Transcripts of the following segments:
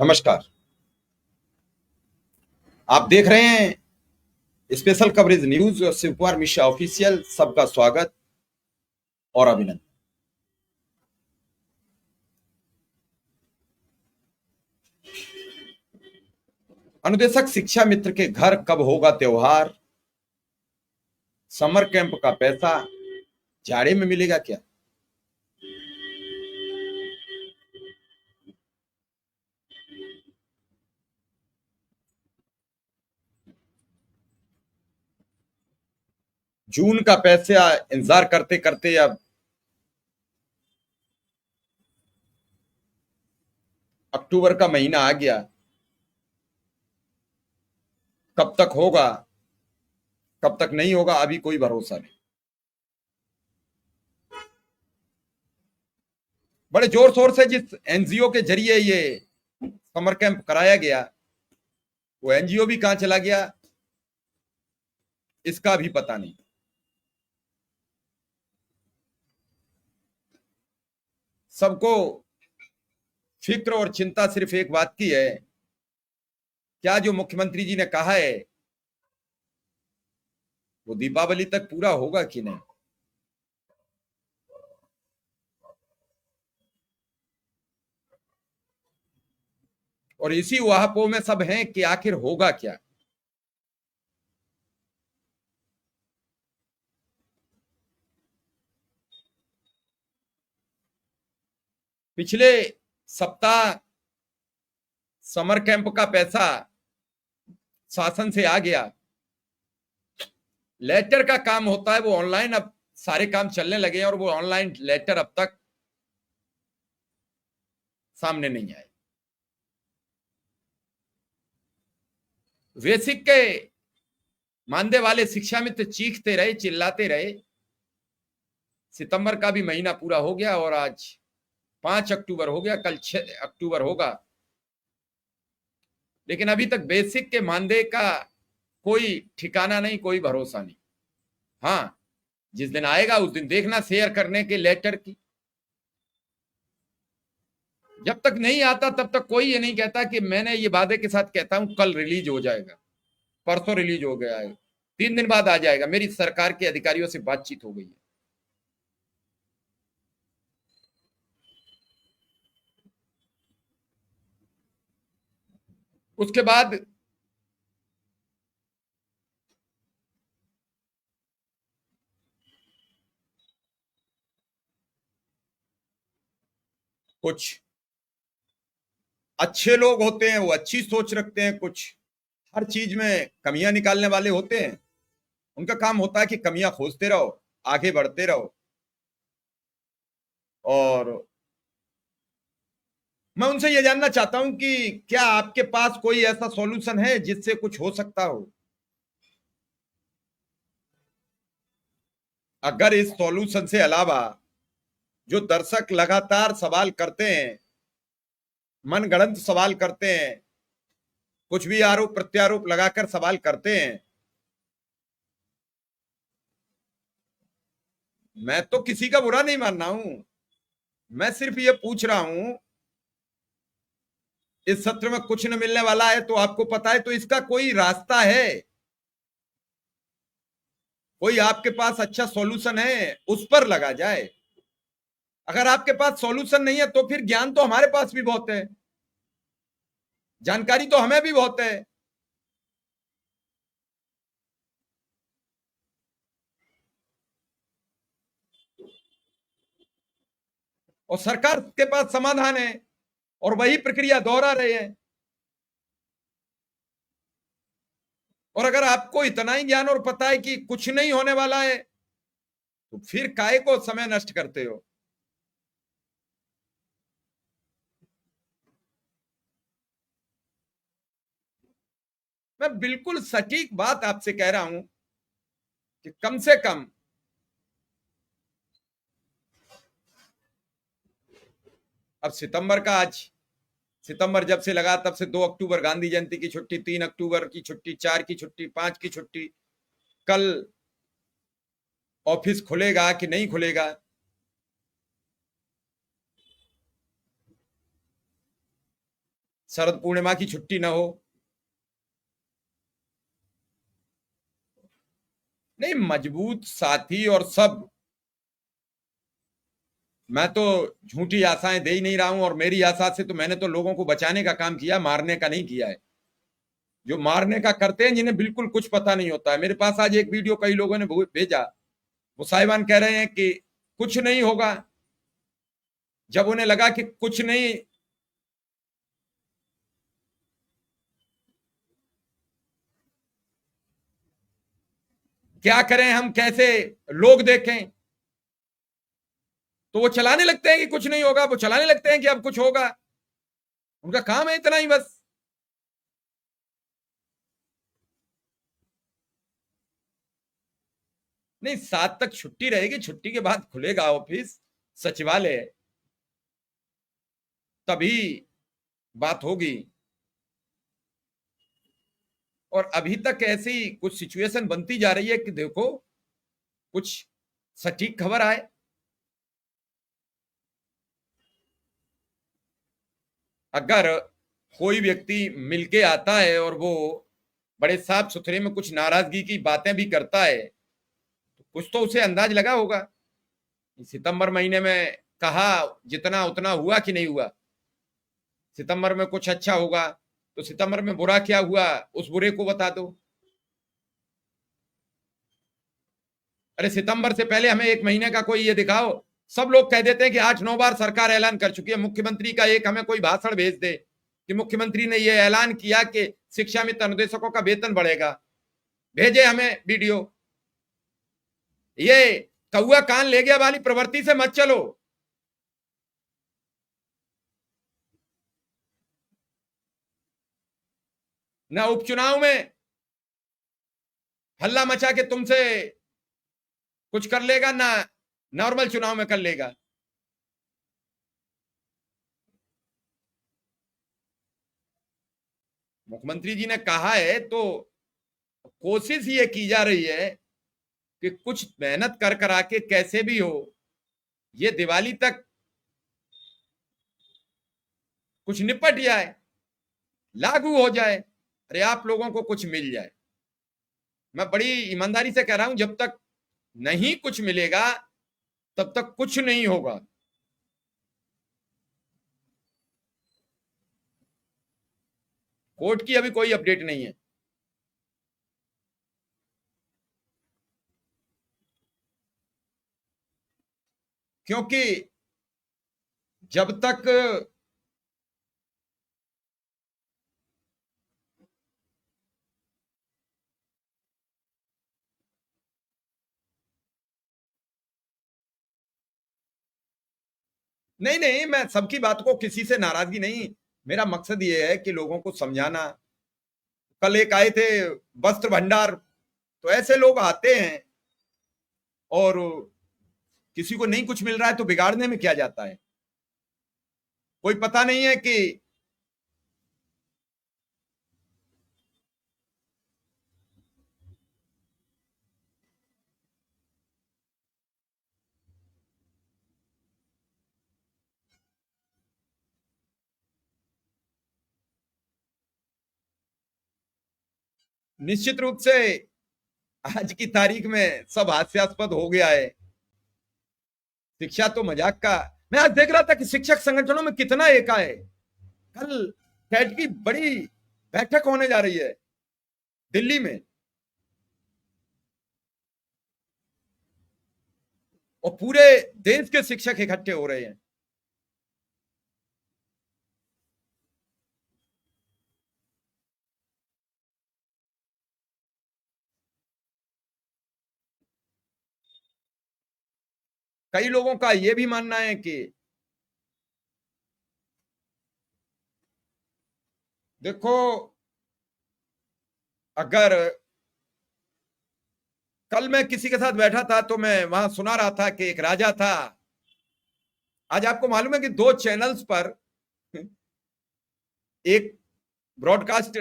नमस्कार। आप देख रहे हैं स्पेशल कवरेज न्यूज और शिव कुमार मिश्रा ऑफिशियल। सबका स्वागत और अभिनंदन। अनुदेशक शिक्षा मित्र के घर कब होगा त्योहार? समर कैंप का पैसा जाड़े में मिलेगा क्या? जून का पैसा इंतजार करते करते अब अक्टूबर का महीना आ गया। कब तक होगा, कब तक नहीं होगा, अभी कोई भरोसा नहीं। बड़े जोर शोर से जिस एनजीओ के जरिए ये समर कैंप कराया गया, वो एनजीओ भी कहां चला गया इसका भी पता नहीं। सबको फिक्र और चिंता सिर्फ एक बात की है, क्या जो मुख्यमंत्री जी ने कहा है वो दीपावली तक पूरा होगा कि नहीं। और इसी वाहपो में सब हैं कि आखिर होगा क्या। पिछले सप्ताह समर कैंप का पैसा शासन से आ गया। लेटर का काम होता है वो ऑनलाइन, अब सारे काम चलने लगे हैं और वो ऑनलाइन लेटर अब तक सामने नहीं आए। बेसिक के मानदे वाले शिक्षा मित्र चीखते रहे, चिल्लाते रहे। सितंबर का भी महीना पूरा हो गया और आज 5 अक्टूबर हो गया, कल 6 अक्टूबर होगा, लेकिन अभी तक बेसिक के मानदे का कोई ठिकाना नहीं, कोई भरोसा नहीं। हाँ, जिस दिन आएगा उस दिन देखना शेयर करने के लेटर की। जब तक नहीं आता तब तक कोई ये नहीं कहता कि मैंने ये वादे के साथ कहता हूं कल रिलीज हो जाएगा, परसों रिलीज हो गया है, 3 दिन बाद आ जाएगा। मेरी सरकार के अधिकारियों से बातचीत हो गई है। उसके बाद कुछ अच्छे लोग होते हैं, वो अच्छी सोच रखते हैं, कुछ हर चीज में कमियां निकालने वाले होते हैं। उनका काम होता है कि कमियां खोजते रहो, आगे बढ़ते रहो। और मैं उनसे ये जानना चाहता हूं कि क्या आपके पास कोई ऐसा सॉल्यूशन है जिससे कुछ हो सकता हो? अगर इस सॉल्यूशन से अलावा जो दर्शक लगातार सवाल करते हैं, मनगढ़ंत सवाल करते हैं, कुछ भी आरोप प्रत्यारोप लगाकर सवाल करते हैं, मैं तो किसी का बुरा नहीं मान रहा हूं। मैं सिर्फ ये पूछ रहा हूं, इस सत्र में कुछ न मिलने वाला है तो आपको पता है, तो इसका कोई रास्ता है? कोई आपके पास अच्छा सॉल्यूशन है उस पर लगा जाए। अगर आपके पास सॉल्यूशन नहीं है तो फिर ज्ञान तो हमारे पास भी बहुत है, जानकारी तो हमें भी बहुत है। और सरकार के पास समाधान है और वही प्रक्रिया दोहरा रहे हैं। और अगर आपको इतना ही ज्ञान और पता है कि कुछ नहीं होने वाला है तो फिर काहे को समय नष्ट करते हो? मैं बिल्कुल सटीक बात आपसे कह रहा हूं कि कम से कम अब सितंबर का आज, सितंबर जब से लगा तब से 2 अक्टूबर गांधी जयंती की छुट्टी, 3 अक्टूबर की छुट्टी, 4 की छुट्टी, 5 की छुट्टी। कल ऑफिस खुलेगा कि नहीं खुलेगा? शरद पूर्णिमा की छुट्टी ना हो। नहीं, मजबूत साथी और सब, मैं तो झूठी आशाएं दे ही नहीं रहा हूं, और मेरी आशा से तो मैंने तो लोगों को बचाने का काम किया, मारने का नहीं किया है। जो मारने का करते हैं, जिन्हें बिल्कुल कुछ पता नहीं होता है। मेरे पास आज एक वीडियो कई लोगों ने भेजा, वो साहिबान कह रहे हैं कि कुछ नहीं होगा। जब उन्हें लगा कि कुछ नहीं, क्या करें हम, कैसे लोग देखें, तो वो चलाने लगते हैं कि कुछ नहीं होगा, वो चलाने लगते हैं कि अब कुछ होगा। उनका काम है इतना ही बस। नहीं, 7 तक छुट्टी रहेगी, छुट्टी के बाद खुलेगा ऑफिस, सचिवालय, तभी बात होगी। और अभी तक ऐसी कुछ सिचुएशन बनती जा रही है कि देखो कुछ सटीक खबर आए। अगर कोई व्यक्ति मिलके आता है और वो बड़े साफ सुथरे में कुछ नाराजगी की बातें भी करता है, तो कुछ तो उसे अंदाज लगा होगा। सितंबर महीने में कहा जितना उतना हुआ कि नहीं हुआ। सितंबर में कुछ अच्छा होगा, तो सितंबर में बुरा क्या हुआ उस बुरे को बता दो। अरे सितंबर से पहले हमें एक महीने का कोई ये दिखाओ। सब लोग कह देते हैं कि 8-9 बार सरकार ऐलान कर चुकी है। मुख्यमंत्री का एक हमें कोई भाषण भेज दे कि मुख्यमंत्री ने ये ऐलान किया कि शिक्षा मित्र अनुदेशकों का वेतन बढ़ेगा, भेजे हमें वीडियो। ये कौआ कान ले गया वाली प्रवृत्ति से मत चलो। ना उपचुनाव में हल्ला मचा के तुमसे कुछ कर लेगा, ना नॉर्मल चुनाव में कर लेगा। मुख्यमंत्री जी ने कहा है तो कोशिश ये की जा रही है कि कुछ मेहनत कर कर आके कैसे भी हो ये दिवाली तक कुछ निपट जाए, लागू हो जाए, अरे आप लोगों को कुछ मिल जाए। मैं बड़ी ईमानदारी से कह रहा हूं, जब तक नहीं कुछ मिलेगा तब तक कुछ नहीं होगा। कोर्ट की अभी कोई अपडेट नहीं है, क्योंकि जब तक नहीं नहीं, मैं सबकी बात को, किसी से नाराजगी नहीं, मेरा मकसद ये है कि लोगों को समझाना। कल एक आए थे वस्त्र भंडार, तो ऐसे लोग आते हैं और किसी को नहीं कुछ मिल रहा है तो बिगाड़ने में क्या जाता है। कोई पता नहीं है कि निश्चित रूप से आज की तारीख में सब हास्यास्पद हो गया है। शिक्षा तो मजाक का। मैं आज देख रहा था कि शिक्षक संगठनों में कितना एका है। कल कैट की बड़ी बैठक होने जा रही है दिल्ली में, और पूरे देश के शिक्षक इकट्ठे हो रहे हैं। कई लोगों का यह भी मानना है कि देखो, अगर कल मैं किसी के साथ बैठा था तो मैं वहां सुना रहा था कि एक राजा था। आज आपको मालूम है कि 2 चैनल्स पर एक ब्रॉडकास्ट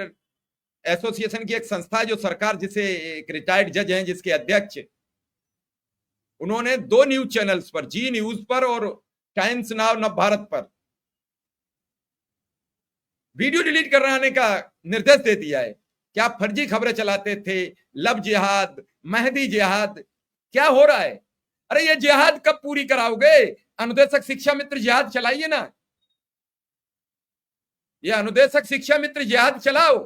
एसोसिएशन की एक संस्था है जो सरकार, जिसे एक रिटायर्ड जज हैं जिसके अध्यक्ष, उन्होंने 2 न्यूज चैनल्स पर, जी न्यूज पर और टाइम्स नाउ नव भारत पर वीडियो डिलीट कराने का निर्देश दे दिया है कि आप फर्जी खबरें चलाते थे, लव जिहाद, मेहदी जिहाद, क्या हो रहा है? अरे ये जिहाद कब पूरी कराओगे? अनुदेशक शिक्षा मित्र जिहाद चलाइए ना, ये अनुदेशक शिक्षा मित्र जिहाद चलाओ।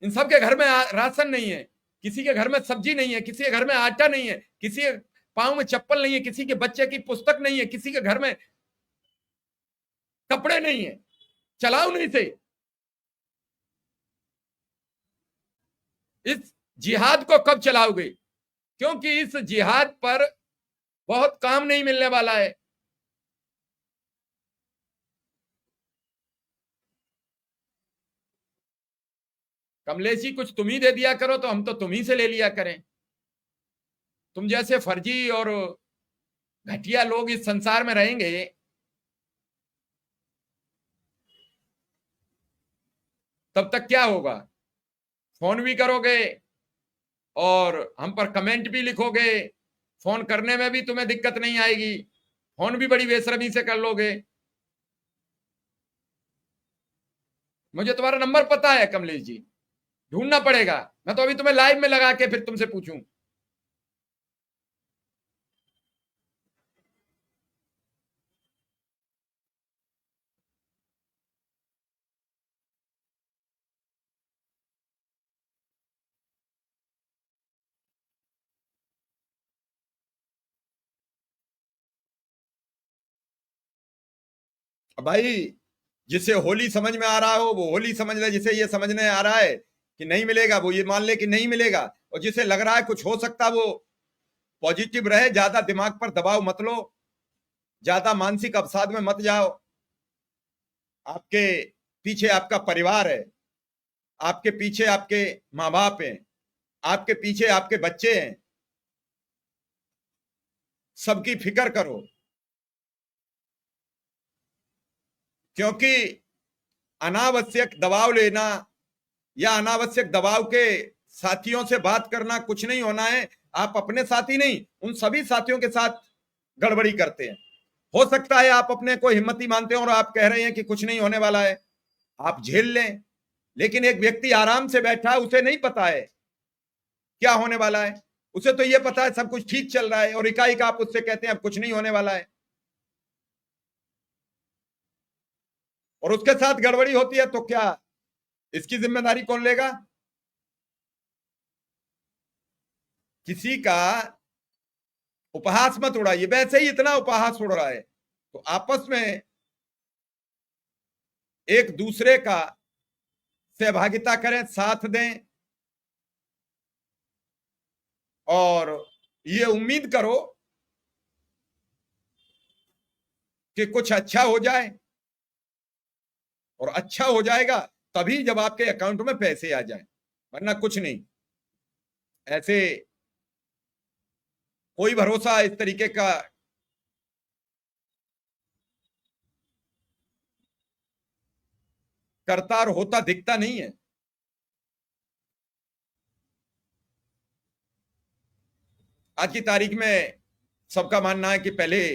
इन सबके घर में राशन नहीं है, किसी के घर में सब्जी नहीं है, किसी के घर में आटा नहीं है, किसी के पांव में चप्पल नहीं है, किसी के बच्चे की पुस्तक नहीं है, किसी के घर में कपड़े नहीं है, चलाओ नहीं से। इस जिहाद को कब चलाओगे? क्योंकि इस जिहाद पर बहुत काम नहीं मिलने वाला है। कमलेश जी कुछ तुम ही दे दिया करो तो हम तो तुम ही से ले लिया करें। तुम जैसे फर्जी और घटिया लोग इस संसार में रहेंगे तब तक क्या होगा? फोन भी करोगे और हम पर कमेंट भी लिखोगे, फोन करने में भी तुम्हें दिक्कत नहीं आएगी, फोन भी बड़ी बेशर्मी से कर लोगे। मुझे तुम्हारा नंबर पता है कमलेश जी, ढूंढना पड़ेगा। मैं तो अभी तुम्हें लाइव में लगा के फिर तुमसे पूछूं। भाई जिसे होली समझ में आ रहा हो वो होली समझ ले, जिसे ये समझने आ रहा है कि नहीं मिलेगा वो ये मान ले कि नहीं मिलेगा, और जिसे लग रहा है कुछ हो सकता वो पॉजिटिव रहे। ज्यादा दिमाग पर दबाव मत लो, ज्यादा मानसिक अवसाद में मत जाओ। आपके पीछे आपका परिवार है, आपके पीछे आपके माँ बाप हैं, आपके पीछे आपके बच्चे हैं, सबकी फिक्र करो। क्योंकि अनावश्यक दबाव लेना या अनावश्यक दबाव के साथियों से बात करना कुछ नहीं होना है। आप अपने साथी नहीं, उन सभी साथियों के साथ गड़बड़ी करते हैं। हो सकता है आप अपने को हिम्मती मानते हो और आप कह रहे हैं कि कुछ नहीं होने वाला है, आप झेल लें, लेकिन एक व्यक्ति आराम से बैठा है, उसे नहीं पता है क्या होने वाला है। उसे तो यह पता है सब कुछ ठीक चल रहा है, और इकाई का आप उससे कहते हैं अब कुछ नहीं होने वाला है, और उसके साथ गड़बड़ी होती है तो क्या इसकी जिम्मेदारी कौन लेगा? किसी का उपहास मत उड़ाइए, वैसे ही इतना उपहास उड़ रहा है तो आपस में एक दूसरे का सहभागिता करें, साथ दें, और ये उम्मीद करो कि कुछ अच्छा हो जाए, और अच्छा हो जाएगा तभी जब आपके अकाउंट में पैसे आ जाएं, वरना कुछ नहीं। ऐसे कोई भरोसा इस तरीके का करता और होता दिखता नहीं है। आज की तारीख में सबका मानना है कि पहले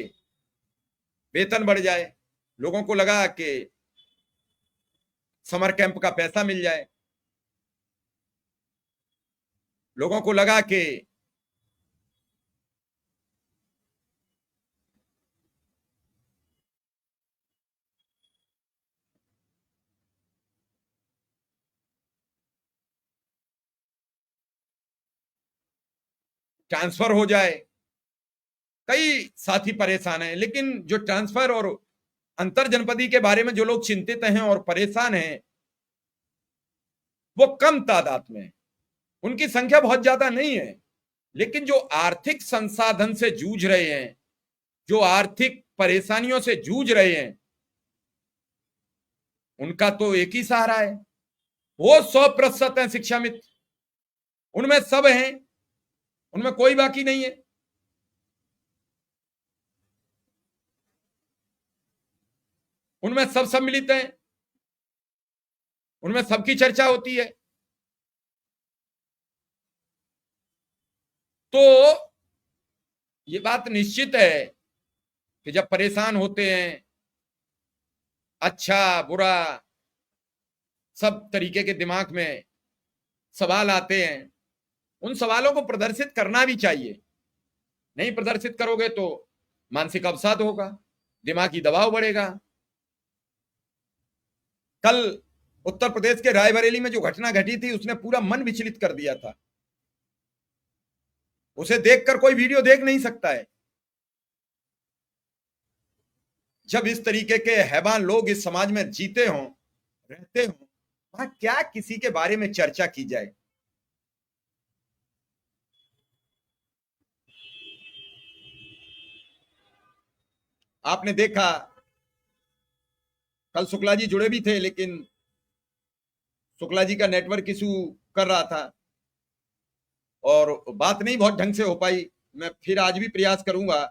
वेतन बढ़ जाए, लोगों को लगा कि समर कैंप का पैसा मिल जाए, लोगों को लगा कि ट्रांसफर हो जाए। कई साथी परेशान हैं, लेकिन जो ट्रांसफर और अंतर जनपदी के बारे में जो लोग चिंतित हैं और परेशान हैं वो कम तादाद में हैं। उनकी संख्या बहुत ज्यादा नहीं है, लेकिन जो आर्थिक संसाधन से जूझ रहे हैं, जो आर्थिक परेशानियों से जूझ रहे हैं, उनका तो एक ही सहारा है, वो 100% है शिक्षा मित्र। उनमें सब हैं, उनमें कोई बाकी नहीं है। उनमें सब सम्मिलित हैं, उनमें सबकी चर्चा होती है। तो ये बात निश्चित है कि जब परेशान होते हैं अच्छा बुरा सब तरीके के दिमाग में सवाल आते हैं, उन सवालों को प्रदर्शित करना भी चाहिए। नहीं प्रदर्शित करोगे तो मानसिक अवसाद होगा, दिमागी दबाव बढ़ेगा। कल उत्तर प्रदेश के रायबरेली में जो घटना घटी थी उसने पूरा मन विचलित कर दिया था। उसे देखकर कोई वीडियो देख नहीं सकता है। जब इस तरीके के हैवान लोग इस समाज में जीते हों, रहते हों, वहां क्या किसी के बारे में चर्चा की जाए। आपने देखा कल शुक्ला जी जुड़े भी थे, लेकिन शुक्ला जी का नेटवर्क इशू कर रहा था और बात नहीं बहुत ढंग से हो पाई। मैं फिर आज भी प्रयास करूंगा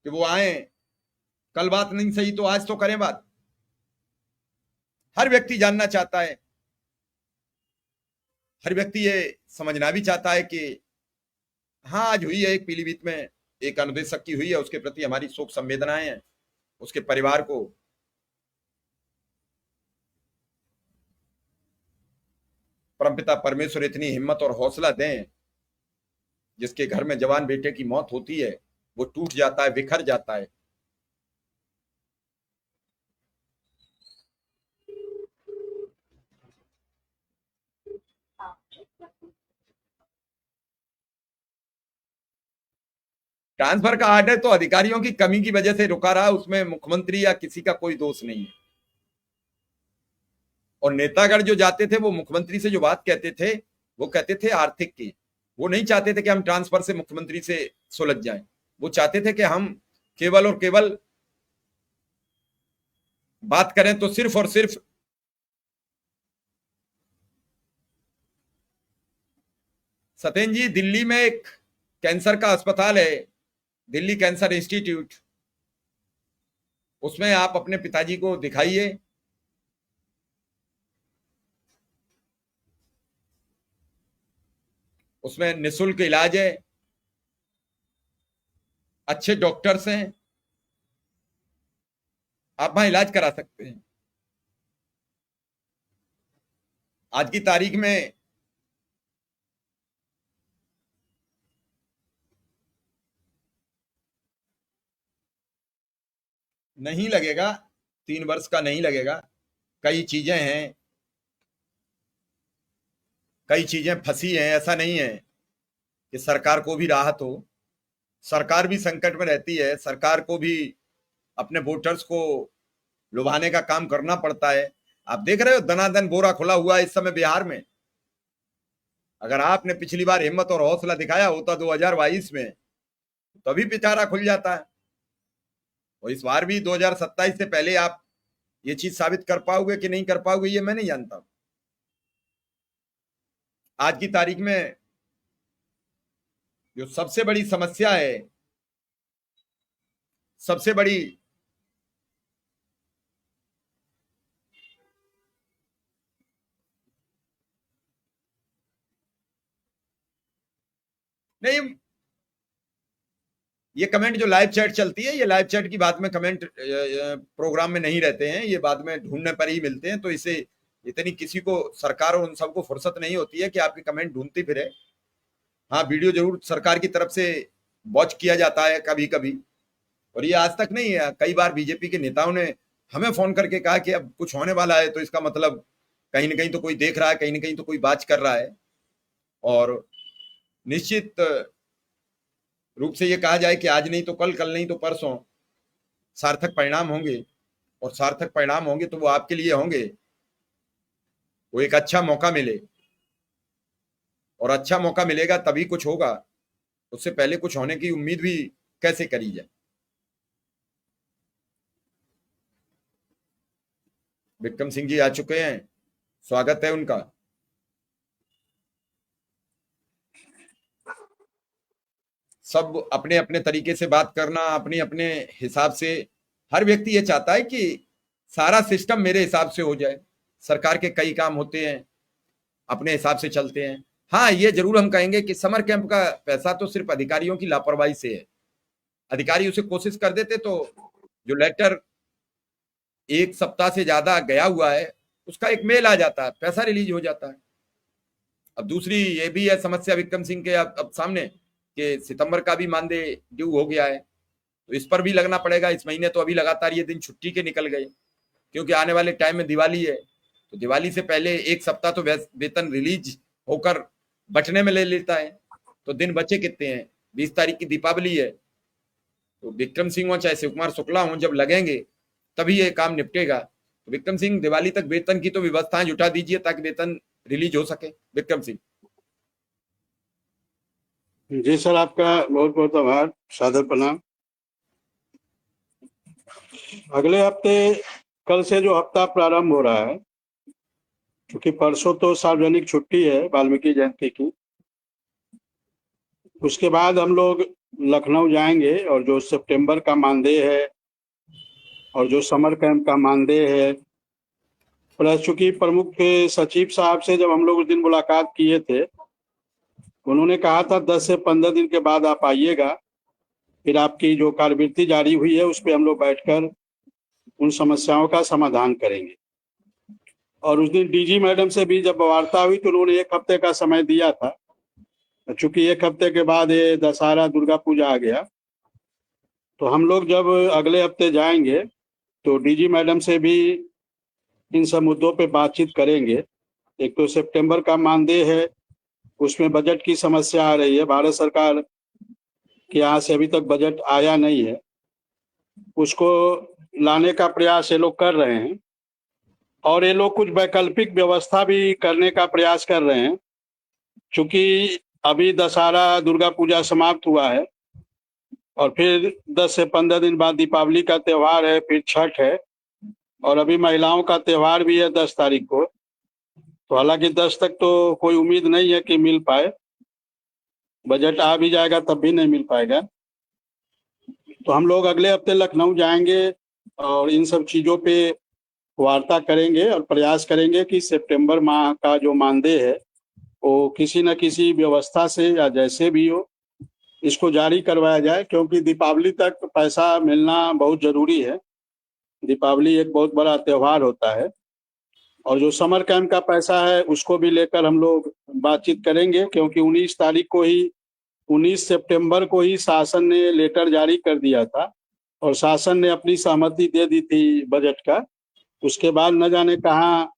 कि वो आए। कल बात नहीं सही तो आज तो करें बात। हर व्यक्ति जानना चाहता है, हर व्यक्ति ये समझना भी चाहता है कि हाँ आज हुई है एक पीलीभीत में एक अनुदेशक की हुई है, उसके प्रति हमारी शोक संवेदनाएं हैं, उसके परिवार को परमपिता परमेश्वर इतनी हिम्मत और हौसला दें, जिसके घर में जवान बेटे की मौत होती है वो टूट जाता है, बिखर जाता है। ट्रांसफर का आर्डर तो अधिकारियों की कमी की वजह से रुका रहा, उसमें मुख्यमंत्री या किसी का कोई दोष नहीं है। और नेतागढ़ जो जाते थे वो मुख्यमंत्री से जो बात कहते थे वो कहते थे आर्थिक की। वो नहीं चाहते थे कि हम ट्रांसफर से मुख्यमंत्री से सुलझ जाएं, वो चाहते थे कि हम केवल और केवल बात करें तो सिर्फ और सिर्फ सत्येन जी, दिल्ली में एक कैंसर का अस्पताल है, दिल्ली कैंसर इंस्टीट्यूट, उसमें आप अपने पिताजी को दिखाइए। उसमें निःशुल्क इलाज है, अच्छे डॉक्टर्स हैं, आप वहां इलाज करा सकते हैं। आज की तारीख में नहीं लगेगा, 3 वर्ष का नहीं लगेगा। कई चीजें हैं, कई चीजें फंसी हैं। ऐसा नहीं है कि सरकार को भी राहत हो, सरकार भी संकट में रहती है, सरकार को भी अपने वोटर्स को लुभाने का काम करना पड़ता है। आप देख रहे हो दनादन बोरा खुला हुआ है इस समय बिहार में। अगर आपने पिछली बार हिम्मत और हौसला दिखाया होता 2022 में, तभी पिटारा खुल जाता है। और इस बार भी 2027 से पहले आप ये चीज साबित कर पाओगे कि नहीं कर पाओगे ये मैं नहीं जानता। आज की तारीख में जो सबसे बड़ी समस्या है, सबसे बड़ी नहीं, ये कमेंट जो लाइव चैट चलती है, ये लाइव चैट की बात में कमेंट प्रोग्राम में नहीं रहते हैं, ये बाद में ढूंढने पर ही मिलते हैं। तो इसे इतनी किसी को सरकार और उन सबको फुर्सत नहीं होती है कि आपके कमेंट ढूंढती फिरे। हाँ, वीडियो जरूर सरकार की तरफ से वॉच किया जाता है कभी कभी, और ये आज तक नहीं है। कई बार बीजेपी के नेताओं ने हमें फोन करके कहा कि अब कुछ होने वाला है, तो इसका मतलब कहीं ना कहीं तो कोई देख रहा है, कहीं ना कहीं तो कोई बात कर रहा है। और निश्चित रूप से ये कहा जाए कि आज नहीं तो कल, कल नहीं तो परसों सार्थक परिणाम होंगे। और सार्थक परिणाम होंगे तो वो आपके लिए होंगे, वो एक अच्छा मौका मिले, और अच्छा मौका मिलेगा तभी कुछ होगा। उससे पहले कुछ होने की उम्मीद भी कैसे करी जाए। विक्रम सिंह जी आ चुके हैं, स्वागत है उनका। सब अपने अपने तरीके से बात करना, अपने अपने हिसाब से। हर व्यक्ति ये चाहता है कि सारा सिस्टम मेरे हिसाब से हो जाए। सरकार के कई काम होते हैं अपने हिसाब से चलते हैं। हाँ, ये जरूर हम कहेंगे कि समर कैंप का पैसा तो सिर्फ अधिकारियों की लापरवाही से है। अधिकारी उसे कोशिश कर देते तो जो लेटर एक सप्ताह से ज्यादा गया हुआ है उसका एक मेल आ जाता है, पैसा रिलीज हो जाता है। अब दूसरी ये भी है समस्या विक्रम सिंह के अब सामने कि सितंबर का भी मानदेय ड्यू हो गया है, तो इस पर भी लगना पड़ेगा। इस महीने तो अभी लगातार ये दिन छुट्टी के निकल गए, क्योंकि आने वाले टाइम में दिवाली है, तो दिवाली से पहले एक सप्ताह तो वेतन रिलीज होकर बचने में ले लेता है, तो दिन बचे कितने हैं? 20 तारीख की दीपावली है, तो विक्रम सिंह हो चाहे शिव कुमार शुक्ला हो, जब लगेंगे तभी ये काम निपटेगा। तो विक्रम सिंह दिवाली तक वेतन की तो व्यवस्थाएं जुटा दीजिए ताकि वेतन रिलीज हो सके। विक्रम सिंह जी सर, आपका बहुत बहुत आभार, सादर प्रणाम। अगले हफ्ते कल से जो हफ्ता प्रारंभ हो रहा है, क्योंकि परसों तो सार्वजनिक छुट्टी है वाल्मीकि जयंती की, उसके बाद हम लोग लखनऊ जाएंगे और जो सितंबर का मानदेय है और जो समर कैंप का मानदेय है, प्लस चूंकि प्रमुख सचिव साहब से जब हम लोग उस दिन मुलाकात किए थे, उन्होंने कहा था 10 से 15 दिन के बाद आप आइएगा, फिर आपकी जो कार्यवृत्ति जारी हुई है उस पर हम लोग बैठकर उन समस्याओं का समाधान करेंगे। और उस दिन डीजी मैडम से भी जब वार्ता हुई तो उन्होंने 1 हफ्ते का समय दिया था। चूंकि 1 हफ्ते के बाद ये दशहरा दुर्गा पूजा आ गया, तो हम लोग जब अगले हफ्ते जाएंगे तो डीजी मैडम से भी इन सब मुद्दों पे बातचीत करेंगे। एक तो सितंबर का मानदेय है, उसमें बजट की समस्या आ रही है, भारत सरकार के यहाँ से अभी तक बजट आया नहीं है, उसको लाने का प्रयास ये लोग कर रहे हैं। और ये लोग कुछ वैकल्पिक व्यवस्था भी करने का प्रयास कर रहे हैं, क्योंकि अभी दशहरा दुर्गा पूजा समाप्त हुआ है और फिर 10 से 15 दिन बाद दीपावली का त्यौहार है, फिर छठ है, और अभी महिलाओं का त्यौहार भी है 10 तारीख को। तो हालांकि 10 तक तो कोई उम्मीद नहीं है कि मिल पाए, बजट आ भी जाएगा तब भी नहीं मिल पाएगा। तो हम लोग अगले हफ्ते लखनऊ जाएंगे और इन सब चीज़ों पे वार्ता करेंगे और प्रयास करेंगे कि सितंबर माह का जो मानदेय है वो किसी न किसी व्यवस्था से या जैसे भी हो इसको जारी करवाया जाए, क्योंकि दीपावली तक पैसा मिलना बहुत ज़रूरी है। दीपावली एक बहुत बड़ा त्यौहार होता है। और जो समर कैंप का पैसा है उसको भी लेकर हम लोग बातचीत करेंगे, क्योंकि 19 सितंबर को ही शासन ने लेटर जारी कर दिया था और शासन ने अपनी सहमति दे दी थी बजट का। उसके बाद न जाने कहाँ,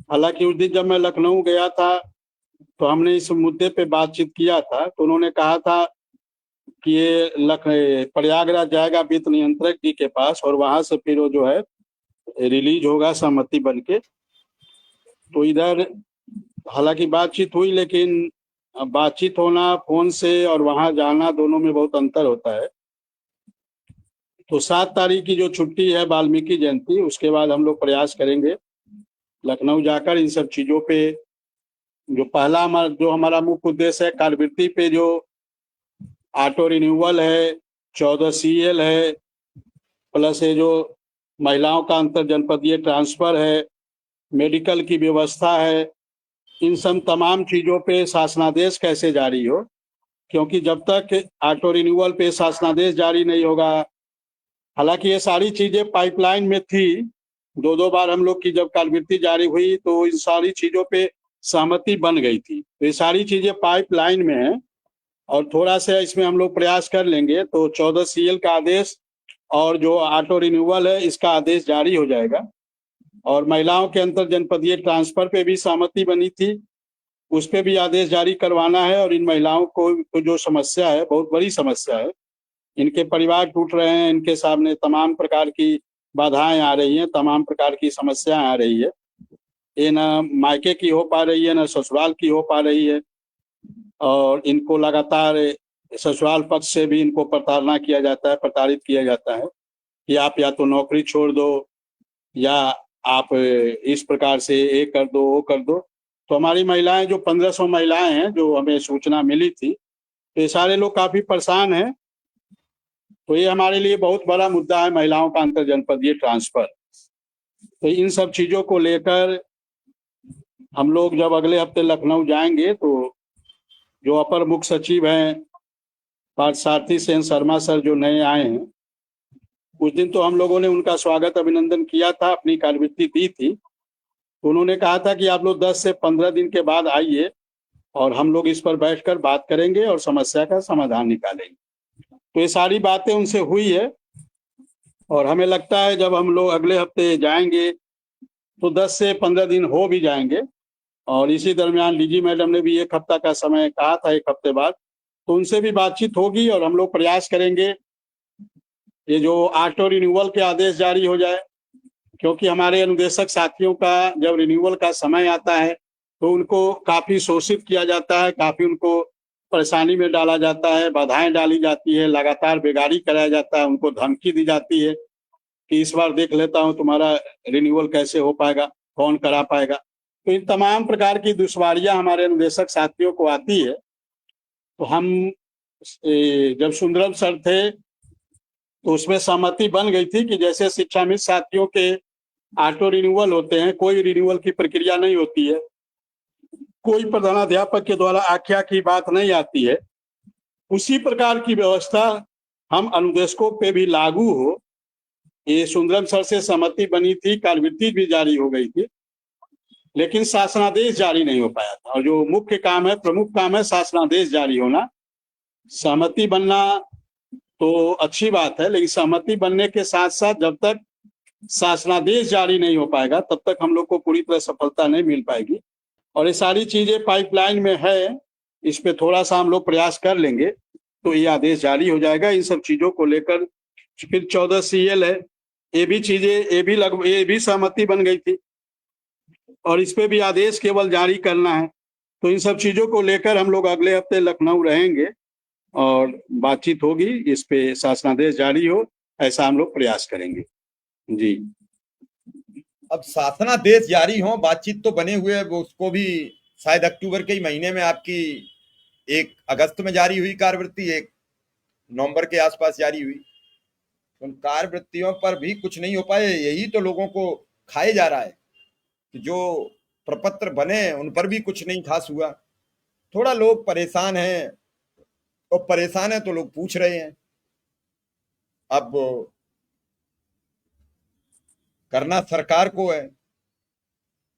हालांकि उस दिन जब मैं लखनऊ गया था तो हमने इस मुद्दे पे बातचीत किया था, तो उन्होंने कहा था कि ये प्रयागराज जाएगा वित्त नियंत्रक जी के पास और वहां से फिर वो जो है रिलीज होगा सहमति बनके। तो इधर हालांकि बातचीत हुई, लेकिन बातचीत होना फोन से और वहां जाना दोनों में बहुत अंतर होता है। तो 7 तारीख की जो छुट्टी है वाल्मीकि जयंती, उसके बाद हम लोग प्रयास करेंगे लखनऊ जाकर इन सब चीजों पे, जो पहला हमारा मुख्य उद्देश्य है कार्यवृत्ति पे, जो ऑटो रिन्यूअल है, 14 CL है, प्लस ये जो महिलाओं का अंतर जनपदीय ट्रांसफर है, मेडिकल की व्यवस्था है, इन सब तमाम चीजों पे शासनादेश कैसे जारी हो, क्योंकि जब तक ऑटो रिन्यूअल पे शासनादेश जारी नहीं होगा, हालांकि ये सारी चीजें पाइपलाइन में थी, 2 बार हम लोग की जब कार्यवृत्ति जारी हुई तो इन सारी चीजों पे सहमति बन गई थी, तो ये सारी चीजें पाइपलाइन में है और थोड़ा सा इसमें हम लोग प्रयास कर लेंगे तो 14 CL का आदेश और जो ऑटो रिन्यूअल है इसका आदेश जारी हो जाएगा। और महिलाओं के अंतर जनपदीय ट्रांसफर पे भी सहमति बनी थी, उस पे भी आदेश जारी करवाना है। और इन महिलाओं को जो समस्या है, बहुत बड़ी समस्या है, इनके परिवार टूट रहे हैं, इनके सामने तमाम प्रकार की बाधाएं आ रही हैं, तमाम प्रकार की समस्याएं आ रही है, ये न मायके की हो पा रही है न ससुराल की हो पा रही है, और इनको लगातार ससुराल पक्ष से भी इनको प्रताड़ना किया जाता है, प्रताड़ित किया जाता है कि आप या तो नौकरी छोड़ दो या आप इस प्रकार से ये कर दो वो कर दो। तो हमारी महिलाएं, जो 1500 महिलाएं हैं जो हमें सूचना मिली थी, तो ये सारे लोग काफी परेशान हैं। तो ये हमारे लिए बहुत बड़ा मुद्दा है, महिलाओं का अंतर जनपदीय ट्रांसफर। तो इन सब चीजों को लेकर हम लोग जब अगले हफ्ते लखनऊ जाएंगे तो जो अपर मुख्य सचिव हैं पार्थसारथी सेन शर्मा सर, जो नए आए हैं, उस दिन तो हम लोगों ने उनका स्वागत अभिनंदन किया था, अपनी कार्यवृत्ति दी थी। तो उन्होंने कहा था कि आप लोग 10 से 15 दिन के बाद आइए और हम लोग इस पर बैठकर बात करेंगे और समस्या का समाधान निकालेंगे। तो ये सारी बातें उनसे हुई है और हमें लगता है जब हम लोग अगले हफ्ते जाएंगे तो 10 से 15 दिन हो भी जाएंगे। और इसी दरमियान डीजी मैडम ने भी 1 हफ्ता का समय कहा था, 1 हफ्ते बाद, तो उनसे भी बातचीत होगी और हम लोग प्रयास करेंगे ये जो ऑटो रिन्यूअल के आदेश जारी हो जाए, क्योंकि हमारे अनुदेशक साथियों का जब रिन्यूअल का समय आता है तो उनको काफी शोषित किया जाता है, काफी उनको परेशानी में डाला जाता है, बाधाएं डाली जाती है, लगातार बेगारी कराया जाता है, उनको धमकी दी जाती है कि इस बार देख लेता हूं तुम्हारा रिन्यूअल कैसे हो पाएगा, कौन करा पाएगा। तो इन तमाम प्रकार की दुश्वारियां हमारे अनुदेशक साथियों को आती है। तो हम जब सुंदरम सर थे तो उसमें सहमति बन गई थी कि जैसे शिक्षा मित्र साथियों के ऑटो रिन्यूअल होते हैं, कोई रिन्यूअल की प्रक्रिया नहीं होती है, कोई प्रधानाध्यापक के द्वारा आख्या की बात नहीं आती है, उसी प्रकार की व्यवस्था हम अनुदेशकों पे भी लागू हो। ये सुंदरम सर से सहमति बनी थी, कार्यवृत्ति भी जारी हो गई थी, लेकिन शासनादेश जारी नहीं हो पाया था। और जो मुख्य काम है, प्रमुख काम है शासनादेश जारी होना। सहमति बनना तो अच्छी बात है, लेकिन सहमति बनने के साथ साथ जब तक शासनादेश जारी नहीं हो पाएगा तब तक हम लोग को पूरी तरह सफलता नहीं मिल पाएगी। और ये सारी चीजें पाइपलाइन में है, इस पे थोड़ा सा हम लोग प्रयास कर लेंगे तो ये आदेश जारी हो जाएगा। इन सब चीजों को लेकर फिर 14 CL है, ये भी चीजें, ये भी सहमति बन गई थी और इस पे भी आदेश केवल जारी करना है। तो इन सब चीजों को लेकर हम लोग अगले हफ्ते लखनऊ रहेंगे और बातचीत होगी, इस पे शासनादेश जारी हो ऐसा हम लोग प्रयास करेंगे जी। अब शासनादेश जारी हो, बातचीत तो बने हुए, वो उसको भी शायद अक्टूबर के ही महीने में आपकी 1 अगस्त में जारी हुई कार्यवृत्ति, 1 नवंबर के आसपास जारी हुई। उन कार्यवृत्तियों पर भी कुछ नहीं हो पाए, यही तो लोगों को खाए जा रहा है कि जो प्रपत्र बने उन पर भी कुछ नहीं खास हुआ। थोड़ा लोग परेशान हैं और परेशान है तो लोग पूछ रहे हैं। अब करना सरकार को है,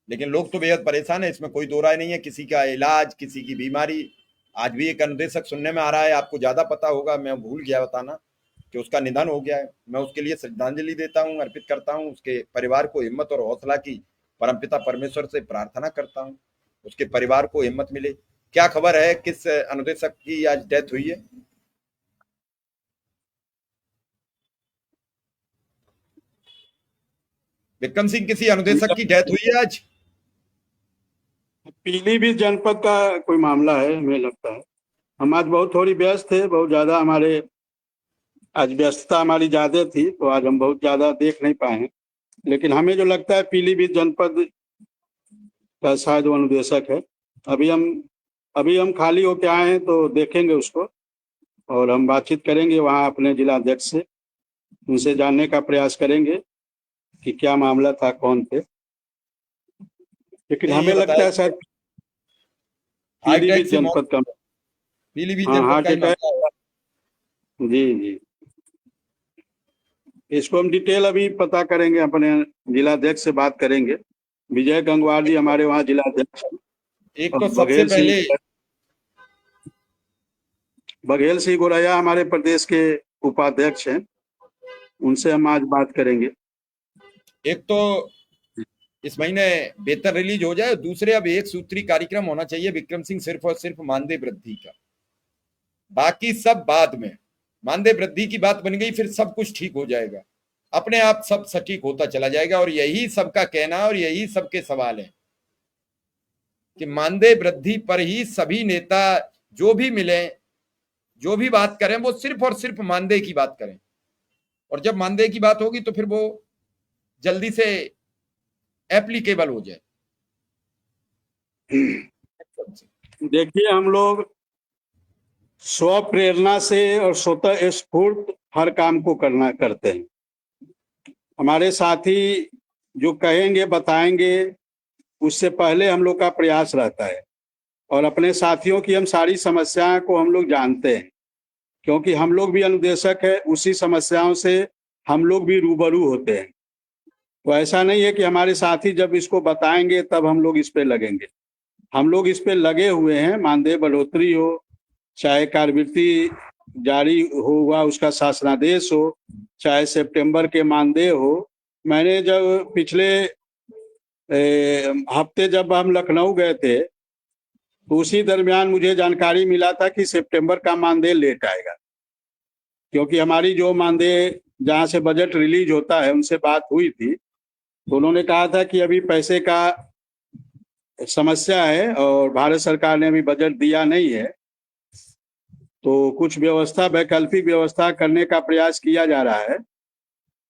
लेकिन लोग तो बेहद परेशान है, इसमें कोई दो राय नहीं है। किसी का इलाज, किसी की बीमारी, आज भी एक अनुदेशक सुनने में आ रहा है, आपको ज्यादा पता होगा, मैं भूल गया बताना, कि उसका निधन हो गया है। मैं उसके लिए श्रद्धांजलि देता हूँ, अर्पित करता हूँ, उसके परिवार को हिम्मत और हौसला की परमपिता परमेश्वर से प्रार्थना करता हूँ, उसके परिवार को हिम्मत मिले। क्या खबर है, किस अनुदेशक की आज डेथ हुई है? विक्रम सिंह, किसी अनुदेशक की डेथ हुई है आज? पीलीभीत जनपद का कोई मामला है हमें लगता है। हम आज बहुत थोड़ी व्यस्त थे, बहुत ज्यादा हमारे आज व्यस्तता हमारी ज्यादा थी, तो आज हम बहुत ज्यादा देख नहीं पाए हैं। लेकिन हमें जो लगता है पीलीभीत जनपद का शायद वो अनुदेशक है। अभी हम खाली होके आए हैं तो देखेंगे उसको और हम बातचीत करेंगे वहाँ अपने जिला अध्यक्ष से, उनसे जानने का प्रयास करेंगे कि क्या मामला था, कौन थे। लेकिन हमें लगता है शायद पीलीभीत जनपद का, पीलीभीत हाँ जनपद का ही मामला है। जी जी, इसको हम डिटेल अभी पता करेंगे, अपने जिलाध्यक्ष से बात करेंगे। विजय गंगवार जी हमारे वहाँ जिलाध्यक्ष, एक तो सबसे पहले बघेल सिंह गोरैया हमारे प्रदेश के उपाध्यक्ष हैं, उनसे हम आज बात करेंगे। एक तो इस महीने वेतन रिलीज हो जाए, दूसरे अब एक सूत्री कार्यक्रम होना चाहिए विक्रम सिंह सिर्फ और सिर्फ मानदेय वृद्धि का, बाकी सब बाद में। मानदेय वृद्धि की बात बन गई, फिर सब कुछ ठीक हो जाएगा, अपने आप सब सटीक होता चला जाएगा। और यही सबका कहना और यही सबके सवाल है कि मानदेय वृद्धि पर ही सभी नेता जो भी मिले, जो भी बात करें, वो सिर्फ और सिर्फ मानदेय की बात करें। और जब मानदेय की बात होगी तो फिर वो जल्दी से एप्लीकेबल हो जाए। देखिए, हम लोग स्व प्रेरणा से और स्वतः स्फूर्त हर काम को करते हैं। हमारे साथी जो कहेंगे, बताएंगे, उससे पहले हम लोग का प्रयास रहता है। और अपने साथियों की हम सारी समस्याओं को हम लोग जानते हैं, क्योंकि हम लोग भी अनुदेशक है, उसी समस्याओं से हम लोग भी रूबरू होते हैं। तो ऐसा नहीं है कि हमारे साथी जब इसको बताएंगे तब हम लोग इस पे लगेंगे। हम लोग इस पे लगे हुए हैं, मानदेय बढ़ोतरी हो, चाहे कार्यवृत्ति जारी हुआ उसका शासनादेश हो, चाहे सितंबर के मानदेय हो। मैंने जब पिछले हफ्ते जब हम लखनऊ गए थे तो उसी दरमियान मुझे जानकारी मिला था कि सितंबर का मानदेय लेट आएगा, क्योंकि हमारी जो मानदेय जहाँ से बजट रिलीज होता है उनसे बात हुई थी, तो उन्होंने कहा था कि अभी पैसे का समस्या है और भारत सरकार ने अभी बजट दिया नहीं है, तो कुछ व्यवस्था, वैकल्पिक व्यवस्था करने का प्रयास किया जा रहा है।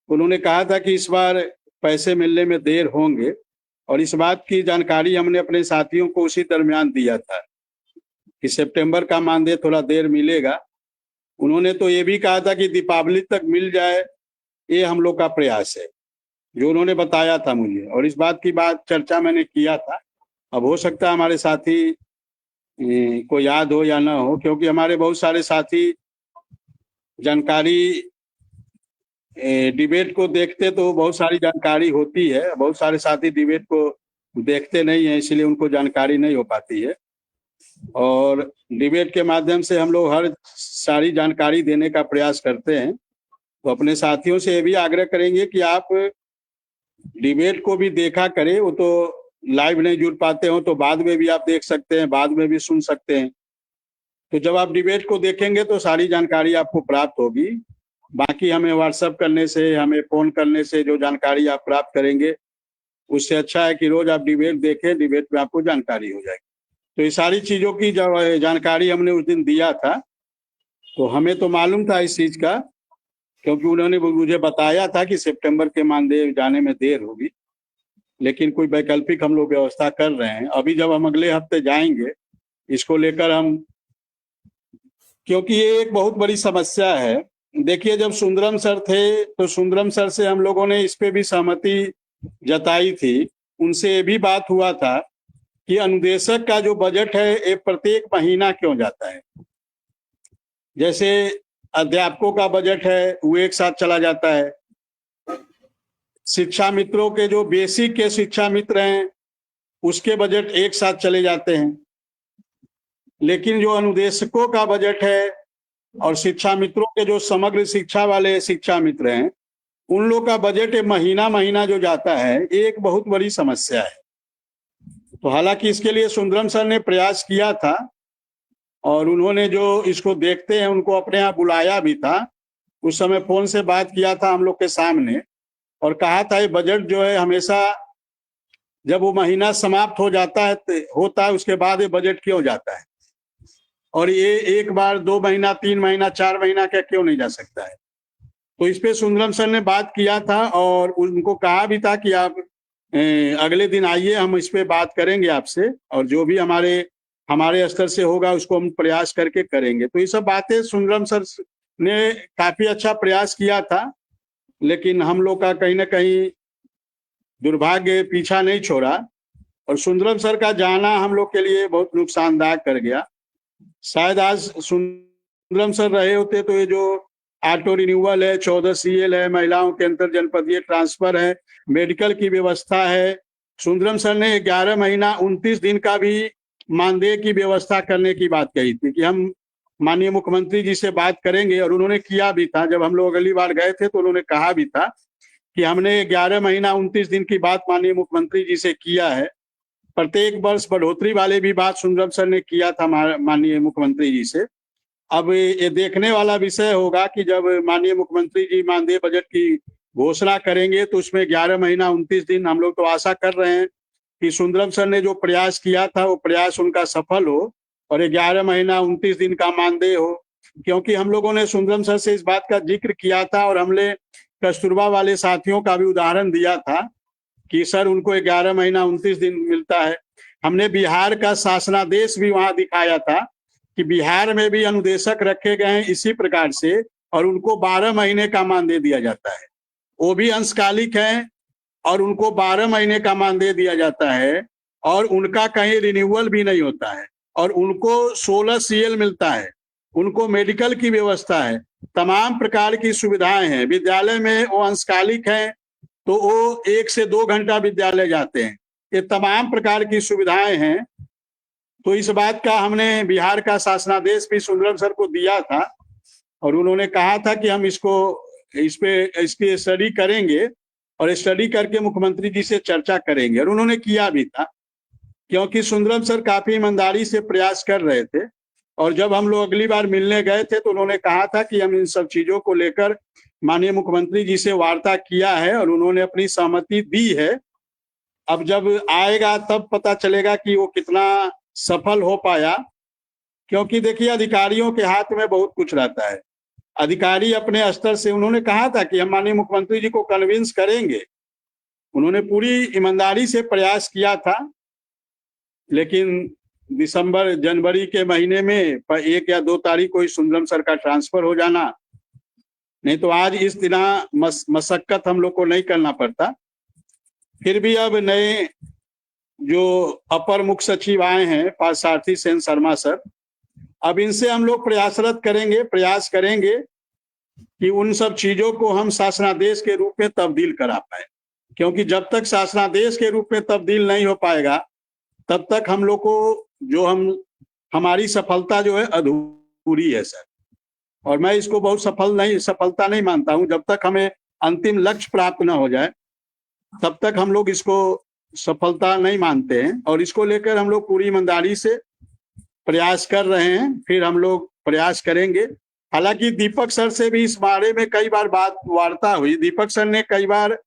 उन्होंने कहा था कि इस बार पैसे मिलने में देर होंगे, और इस बात की जानकारी हमने अपने साथियों को उसी दरमियान दिया था कि सितंबर का मानदेय थोड़ा देर मिलेगा। उन्होंने तो ये भी कहा था कि दीपावली तक मिल जाए, ये हम लोग का प्रयास है, जो उन्होंने बताया था मुझे। और इस बात की चर्चा मैंने किया था। अब हो सकता है हमारे साथी को याद हो या ना हो, क्योंकि हमारे बहुत सारे साथी जानकारी डिबेट को देखते तो बहुत सारी जानकारी होती है, बहुत सारे साथी डिबेट को देखते नहीं है, इसलिए उनको जानकारी नहीं हो पाती है। और डिबेट के माध्यम से हम लोग हर सारी जानकारी देने का प्रयास करते हैं। तो अपने साथियों से ये भी आग्रह करेंगे कि आप डिबेट को भी देखा करें। वो तो लाइव नहीं जुड़ पाते हो तो बाद में भी आप देख सकते हैं, बाद में भी सुन सकते हैं। तो जब आप डिबेट को देखेंगे तो सारी जानकारी आपको प्राप्त होगी। बाकी हमें व्हाट्सएप करने से, हमें फोन करने से जो जानकारी आप प्राप्त करेंगे, उससे अच्छा है कि रोज आप डिबेट देखें, डिबेट में आपको जानकारी हो जाएगी। तो ये सारी चीजों की जब जानकारी हमने उस दिन दिया था, तो हमें तो मालूम था इस चीज का, क्योंकि उन्होंने मुझे बताया था कि सितंबर के मानदेय जाने में देर होगी, लेकिन कोई वैकल्पिक हम लोग व्यवस्था कर रहे हैं। अभी जब हम अगले हफ्ते जाएंगे इसको लेकर हम, क्योंकि ये एक बहुत बड़ी समस्या है। देखिए, जब सुंदरम सर थे तो सुंदरम सर से हम लोगों ने इस पे भी सहमति जताई थी। उनसे ये भी बात हुआ था कि अनुदेशक का जो बजट है ये प्रत्येक महीना क्यों जाता है। जैसे अध्यापकों का बजट है वो एक साथ चला जाता है, शिक्षा मित्रों के जो बेसिक के शिक्षा मित्र हैं उसके बजट एक साथ चले जाते हैं, लेकिन जो अनुदेशकों का बजट है और शिक्षा मित्रों के जो समग्र शिक्षा वाले शिक्षा मित्र हैं उन लोग का बजट महीना महीना जो जाता है, ये एक बहुत बड़ी समस्या है। तो हालांकि इसके लिए सुंदरम सर ने प्रयास किया था और उन्होंने जो इसको देखते हैं उनको अपने यहाँ बुलाया भी था। उस समय फोन से बात किया था हम लोग के सामने और कहा था ये बजट जो है हमेशा जब वो महीना समाप्त हो जाता है उसके बाद ये बजट क्यों जाता है, और ये एक बार 2 महीना 3 महीना 4 महीना क्या क्यों नहीं जा सकता है। तो इस पे सुंदरम सर ने बात किया था और उनको कहा भी था कि आप अगले दिन आइए, हम इस पे बात करेंगे आपसे, और जो भी हमारे स्तर से होगा उसको हम प्रयास करके करेंगे। तो ये सब बातें सुंदरम सर ने काफी अच्छा प्रयास किया था, लेकिन हम लोग का कहीं ना कहीं दुर्भाग्य पीछा नहीं छोड़ा और सुंदरम सर का जाना हम लोग के लिए बहुत नुकसानदायक कर गया। शायद आज सुंदरम सर रहे होते तो ये जो ऑटो रिन्यूअल है, 14 CL है, महिलाओं के अंतर जनपदीय ट्रांसफर है, मेडिकल की व्यवस्था है, सुंदरम सर ने 11 महीना 29 दिन का भी मानदेय की व्यवस्था करने की बात कही थी कि हम माननीय मुख्यमंत्री जी से बात करेंगे, और उन्होंने किया भी था। जब हम लोग अगली बार गए थे तो उन्होंने कहा भी था कि हमने 11 महीना 29 दिन की बात माननीय मुख्यमंत्री जी से किया है। प्रत्येक वर्ष बढ़ोतरी वाले भी बात सुंदरम सर ने किया था माननीय मुख्यमंत्री जी से। अब ये देखने वाला विषय होगा कि जब माननीय मुख्यमंत्री जी मानदेय बजट की घोषणा करेंगे तो उसमें 11 महीना 29 दिन हम लोग तो आशा कर रहे हैं कि सुंदरम सर ने जो प्रयास किया था वो प्रयास उनका सफल हो और 11 महीना 29 दिन का मानदेय हो। क्योंकि हम लोगों ने सुंदरम सर से इस बात का जिक्र किया था और हमने कस्तूरबा वाले साथियों का भी उदाहरण दिया था कि सर उनको 11 महीना 29 दिन मिलता है। हमने बिहार का शासनादेश भी वहां दिखाया था कि बिहार में भी अनुदेशक रखे गए हैं इसी प्रकार से, और उनको 12 महीने का मानदेय दिया जाता है। वो भी अंशकालिक हैं और उनको 12 महीने का मानदेय दिया जाता है और उनका कहीं रिन्यूअल भी नहीं होता है, और उनको 16 CL मिलता है, उनको मेडिकल की व्यवस्था है। तमाम प्रकार की सुविधाएं हैं। विद्यालय में वो अंशकालिक हैं तो वो 1 से 2 घंटा विद्यालय जाते हैं। ये तमाम प्रकार की सुविधाएं हैं। तो इस बात का हमने बिहार का शासनादेश भी सुंदरम सर को दिया था और उन्होंने कहा था कि हम इसकी स्टडी करेंगे और स्टडी करके मुख्यमंत्री जी से चर्चा करेंगे, और उन्होंने किया भी था, क्योंकि सुंदरम सर काफी ईमानदारी से प्रयास कर रहे थे। और जब हम लोग अगली बार मिलने गए थे तो उन्होंने कहा था कि हम इन सब चीजों को लेकर माननीय मुख्यमंत्री जी से वार्ता किया है और उन्होंने अपनी सहमति दी है। अब जब आएगा तब पता चलेगा कि वो कितना सफल हो पाया, क्योंकि देखिए अधिकारियों के हाथ में बहुत कुछ रहता है। अधिकारी अपने स्तर से, उन्होंने कहा था कि हम माननीय मुख्यमंत्री जी को कन्विंस करेंगे, उन्होंने पूरी ईमानदारी से प्रयास किया था, लेकिन दिसंबर जनवरी के महीने में 1 या 2 तारीख को ही सुंदरम सर का ट्रांसफर हो जाना, नहीं तो आज इस दिन मशक्कत हम लोग को नहीं करना पड़ता। फिर भी अब नए जो अपर मुख्य सचिव आए हैं पार्थसारथी सेन शर्मा सर, अब इनसे हम लोग प्रयास करेंगे कि उन सब चीजों को हम शासनादेश के रूप में तब्दील करा पाए, क्योंकि जब तक शासनादेश के रूप में तब्दील नहीं हो पाएगा तब तक हम लोग को हमारी सफलता जो है अधूरी है सर। और मैं इसको बहुत सफलता नहीं मानता हूं। जब तक हमें अंतिम लक्ष्य प्राप्त न हो जाए तब तक हम लोग इसको सफलता नहीं मानते हैं, और इसको लेकर हम लोग पूरी ईमानदारी से प्रयास कर रहे हैं। फिर हम लोग प्रयास करेंगे। हालांकि दीपक सर से भी इस बारे में कई बार वार्ता हुई। दीपक सर ने कई बार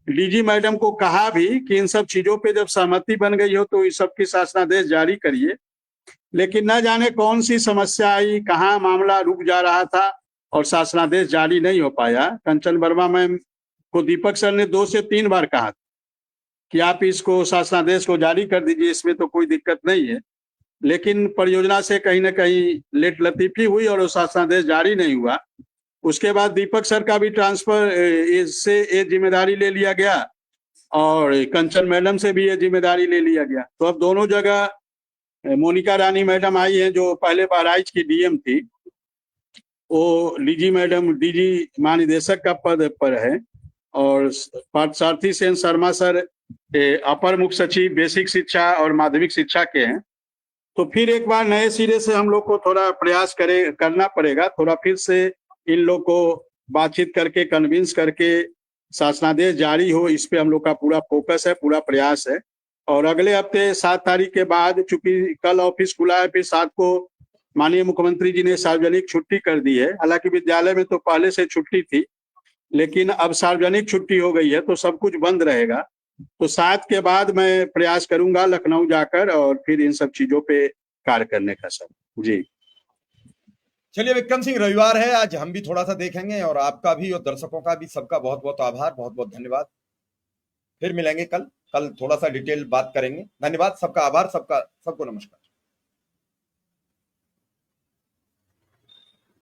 डीजी मैडम को कहा भी कि इन सब चीजों पे जब सहमति बन गई हो तो इस सब की शासनादेश जारी करिए, लेकिन न जाने कौन सी समस्या आई, कहाँ मामला रुक जा रहा था और शासनादेश जारी नहीं हो पाया। कंचन वर्मा मैम को दीपक सर ने 2 से 3 बार कहा कि आप इसको शासनादेश को जारी कर दीजिए, इसमें तो कोई दिक्कत नहीं है, लेकिन परियोजना से कहीं ना कहीं लेट लतीफी हुई और वो शासनादेश जारी नहीं हुआ। उसके बाद दीपक सर का भी ट्रांसफर इससे ये जिम्मेदारी ले लिया गया और कंचन मैडम से भी ये जिम्मेदारी ले लिया गया। तो अब दोनों जगह मोनिका रानी मैडम आई हैं जो पहले बहराइच की डीएम थी, वो डीजी महानिदेशक का पद पर है, और पार्थसारथी सेन शर्मा सर अपर मुख्य सचिव बेसिक शिक्षा और माध्यमिक शिक्षा के हैं। तो फिर एक बार नए सिरे से हम लोग को थोड़ा प्रयास करना पड़ेगा, थोड़ा फिर से इन लोग को बातचीत करके कन्विंस करके शासनादेश जारी हो, इस पे हम लोग का पूरा फोकस है, पूरा प्रयास है। और अगले हफ्ते 7 तारीख के बाद, चूंकि कल ऑफिस खुला है, फिर 7 को माननीय मुख्यमंत्री जी ने सार्वजनिक छुट्टी कर दी है। हालांकि विद्यालय में तो पहले से छुट्टी थी, लेकिन अब सार्वजनिक छुट्टी हो गई है तो सब कुछ बंद रहेगा। तो 7 के बाद मैं प्रयास करूंगा लखनऊ जाकर और फिर इन सब चीजों पे कार्य करने का सर। जी चलिए विक्रम सिंह, रविवार है, आज हम भी थोड़ा सा देखेंगे, और आपका भी और दर्शकों का भी सबका बहुत बहुत आभार, बहुत बहुत धन्यवाद। फिर मिलेंगे कल थोड़ा सा डिटेल बात करेंगे। धन्यवाद, सबका आभार, सबको नमस्कार।